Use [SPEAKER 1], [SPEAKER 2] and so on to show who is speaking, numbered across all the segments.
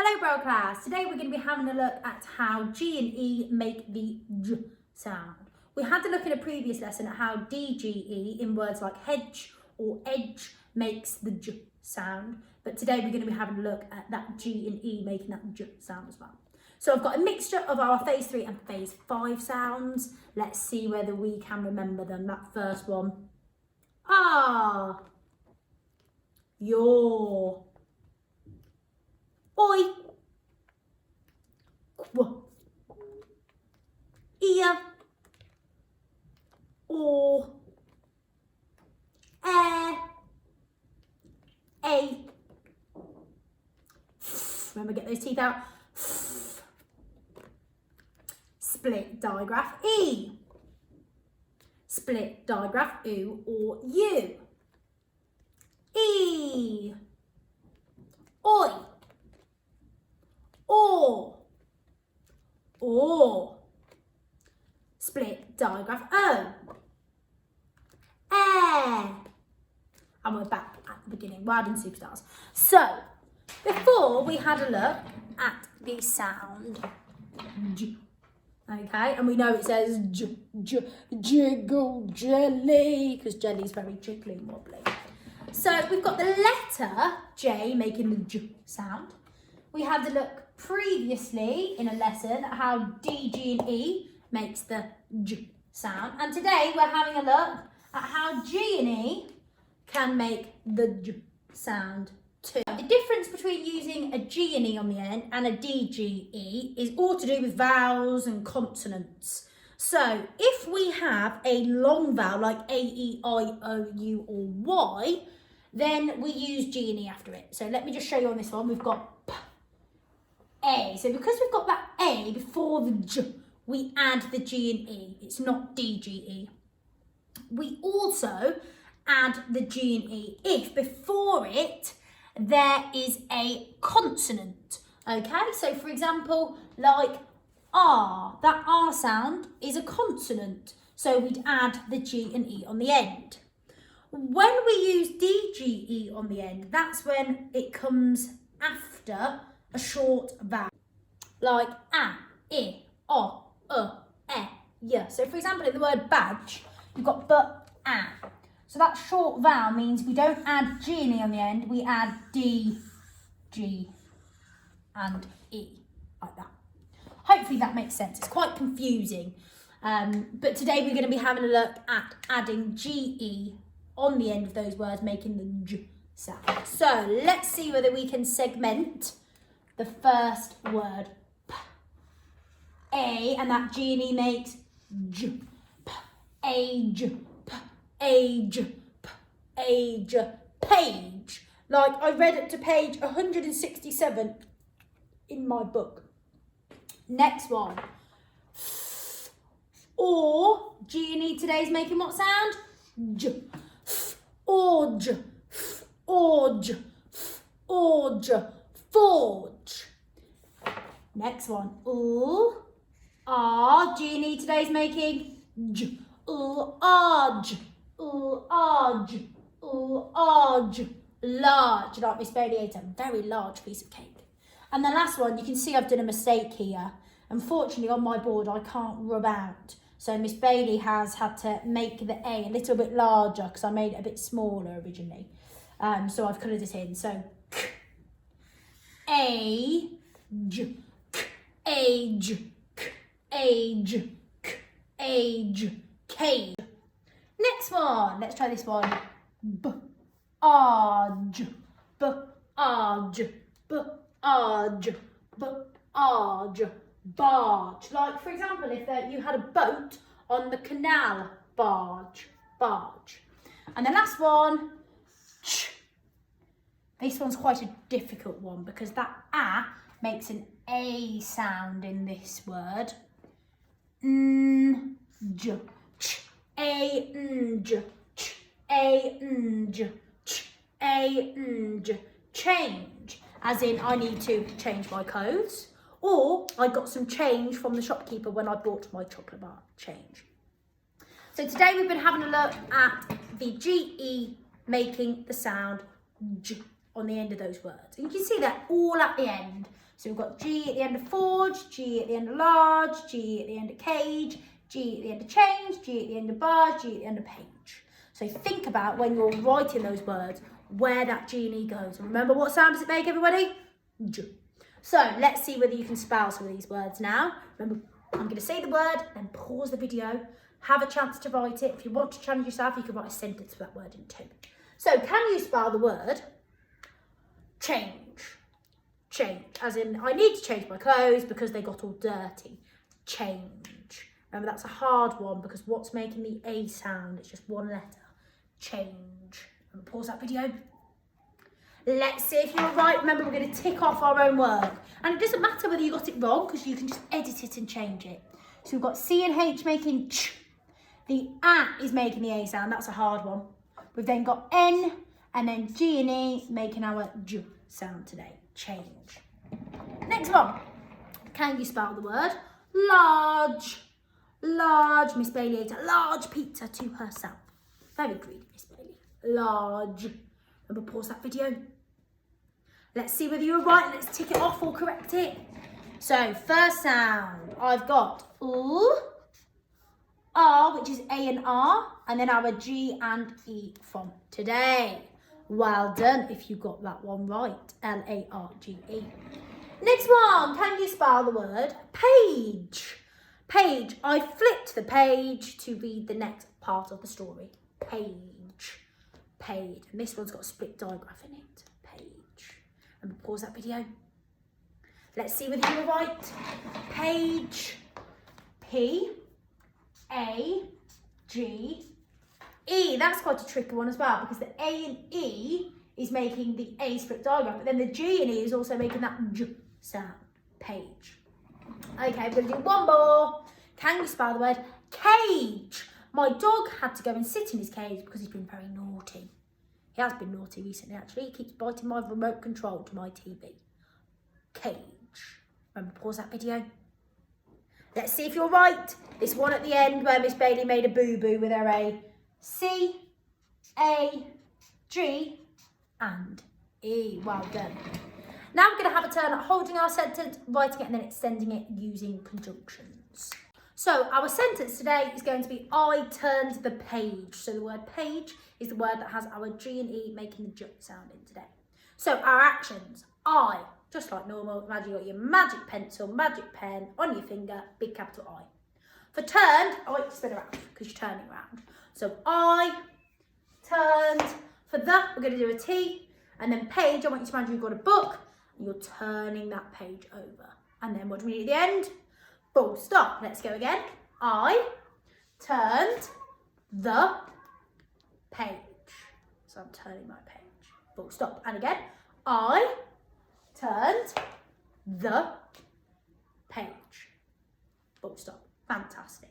[SPEAKER 1] Hello Braille class, today we're going to be having a look at how G and E make the J sound. We had a look in a previous lesson at how DGE in words like hedge or edge makes the J sound, but today we're going to be having a look at that G and E making that J sound as well. So I've got a mixture of our phase 3 and phase 5 sounds. Let's see whether we can remember them. That first one. Ah, your, oi, qu, ear, or, air, a. Remember, get those teeth out. Split digraph E. Split digraph oo or u. E. Oi. Or. Split digraph O. Air. And we're back at the beginning. Well done, superstars. So, before we had a look at the sound J. Okay, and we know it says jiggle jelly, because jelly's very jiggly and wobbly. So we've got the letter J making the J sound. We had a look previously in a lesson at how D, G and E makes the J sound. And today we're having a look at how G and E can make the J sound too. The difference between using a G and E on the end and a DGE is all to do with vowels and consonants. So if we have a long vowel like A, E, I, O, U or Y, then we use G and E after it. So let me just show you on this one. We've got P, A. So because we've got that A before the J, we add the G and E. It's not DGE. We also add the G and E if before it there is a consonant. Okay, so for example, like R, that R sound is a consonant. So we'd add the G and E on the end. When we use DGE on the end, that's when it comes after a short vowel. Like A, I, O, E, Y. So for example, in the word badge, you've got but, A. So that short vowel means we don't add G and E on the end, we add D, G and E, like that. Hopefully that makes sense. It's quite confusing. But today we're going to be having a look at adding GE on the end of those words, making the J sound. So let's see whether we can segment the first word, P, A, and that G and E makes J, P, age, P, age, P, age, page. Like I read up to page 167 in my book. Next one. Or G and E today's making what sound? J. Orge. Orge. Orge. Forge. Next one. R. G and E today's making J. Arge. Arge. Arge. Large. Like Miss Bailey ate a very large piece of cake. And the last one, you can see I've done a mistake here. Unfortunately, on my board, I can't rub out. So Miss Bailey has had to make the A a little bit larger because I made it a bit smaller originally. So I've coloured it in. So, age, age, age, age, cage. Next one, let's try this one. Barge, barge, barge, barge, barge. Like for example, if you had a boat on the canal, barge, barge. And the last one, ch. This one's quite a difficult one because that A makes an A sound in this word. J, ch, A, j, ch, A, j, ch, A, j. Change, as in I need to change my clothes, or I got some change from the shopkeeper when I bought my chocolate bar. Change. So today we've been having a look at the GE making the sound J on the end of those words. And you can see that all at the end. So we've got G at the end of forge, G at the end of large, G at the end of cage, G at the end of change, G at the end of bar, G at the end of page. So think about when you're writing those words, where that G and E goes. And remember, what sound does it make, everybody? J. So let's see whether you can spell some of these words now. Remember, I'm going to say the word, then pause the video, have a chance to write it. If you want to challenge yourself, you can write a sentence for that word in too. So can you spell the word change? Change, as in I need to change my clothes because they got all dirty. Change. Remember, that's a hard one because what's making the A sound? It's just one letter. Change. And pause that video. Let's see if you're right. Remember, we're going to tick off our own work. And it doesn't matter whether you got it wrong because you can just edit it and change it. So we've got C and H making ch. The A is making the A sound. That's a hard one. We've then got N and then G and E making our J sound today. Change. Next one. Can you spell the word large? Large. Miss Bailey ate a large pizza to herself. Very greedy, Miss Bailey. Large. Remember, pause that video. Let's see whether you're right. Let's tick it off or correct it. So, first sound. I've got L, R, which is A and R, and then our G and E from today. Well done if you got that one right. L-A-R-G-E. Next one. Can you spell the word page? Page. I flipped the page to read the next part of the story. Page. Page. And this one's got a split diagraph in it. Page. And pause that video. Let's see whether you're right. Page. P. A. G. E, that's quite a tricky one as well because the A and E is making the A split diagram, but then the G and E is also making that J sound. Page. Okay, we're going to do one more. Can you spell the word cage? My dog had to go and sit in his cage because he's been very naughty. He has been naughty recently, actually. He keeps biting my remote control to my TV. Cage. Remember, pause that video. Let's see if you're right. This one at the end where Miss Bailey made a boo-boo with her A. C, A, G, and E. Well done. Now we're going to have a turn at holding our sentence, writing it, and then extending it using conjunctions. So our sentence today is going to be I turned the page. So the word page is the word that has our G and E making the J sound in today. So our actions. I, just like normal, imagine you got your magic pencil, magic pen on your finger, big capital I. For turned, I want you to spin around because you're turning around. So I turned. For the, we're going to do a T. And then page, I want you to imagine you've got a book and you're turning that page over. And then what do we do at the end? Full stop. Let's go again. I turned the page. So I'm turning my page. Full stop. And again, I turned the page. Full stop. Fantastic.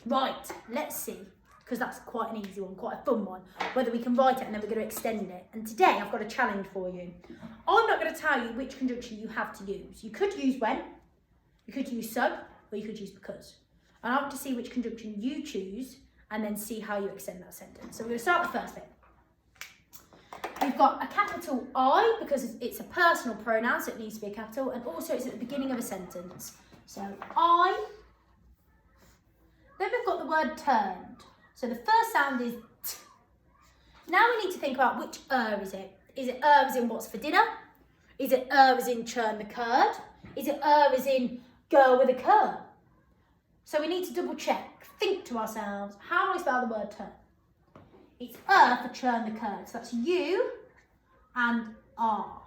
[SPEAKER 1] Right, let's see, because that's quite an easy one, quite a fun one, whether we can write it and then we're going to extend it. And today I've got a challenge for you. I'm not going to tell you which conjunction you have to use. You could use when, you could use so, or you could use because. And I want to see which conjunction you choose and then see how you extend that sentence. So we're going to start with the first bit. We've got a capital I because it's a personal pronoun, so it needs to be a capital, and also it's at the beginning of a sentence. So I. Then we've got the word turned. So the first sound is t. Now we need to think about which is it. Is it as in what's for dinner? Is it as in churn the curd? Is it as in girl with a curl? So we need to double check. Think to ourselves, how do I spell the word turn? It's for churn the curd. So that's U and R.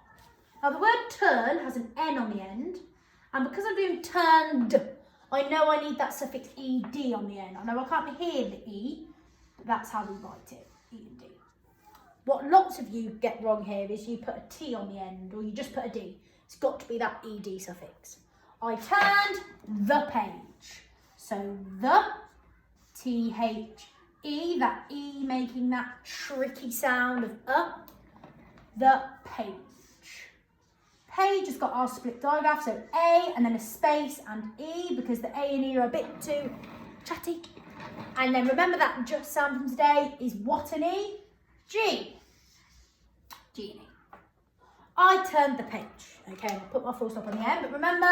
[SPEAKER 1] Now the word turn has an N on the end. And because I'm doing turned, I know I need that suffix ed on the end. I know I can't hear the E, but that's how we write it, E and D. What lots of you get wrong here is you put a T on the end, or you just put a D. It's got to be that ed suffix. I turned the page. So the, T-H-E, that E making that tricky sound of the page. Page has got our split digraph, so A and then a space and E because the A and E are a bit too chatty. And then remember that just sound from today is what an E? G. G and E. I turned the page. Okay, I'll put my full stop on the end, but remember,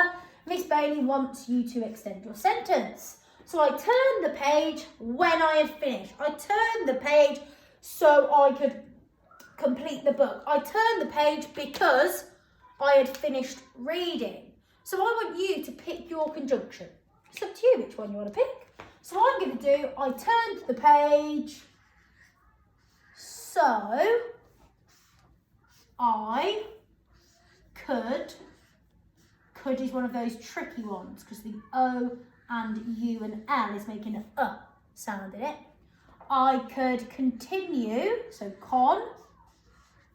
[SPEAKER 1] Miss Bailey wants you to extend your sentence. So I turned the page when I had finished. I turned the page so I could complete the book. I turned the page because I had finished reading. So I want you to pick your conjunction. It's up to you which one you want to pick. So I'm going to do, I turned the page, so I could is one of those tricky ones because the O and U and L is making an sound in it. I could continue, so con,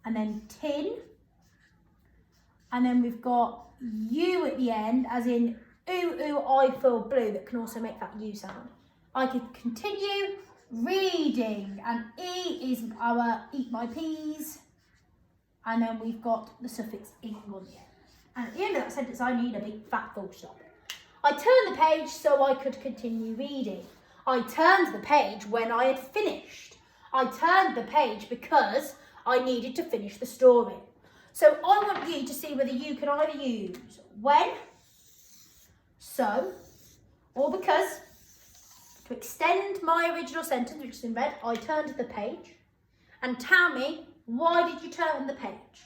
[SPEAKER 1] and then tin, and then we've got U at the end, as in ooh, I feel blue, that can also make that U sound. I could continue reading, and E is our eat my peas, and then we've got the suffix ing on the end. And at the end of that sentence, I need a big fat full stop. I turned the page so I could continue reading. I turned the page when I had finished. I turned the page because I needed to finish the story. So I want you to see whether you can either use when, so, or because. To extend my original sentence, which is in red, I turned the page. And tell me, why did you turn the page?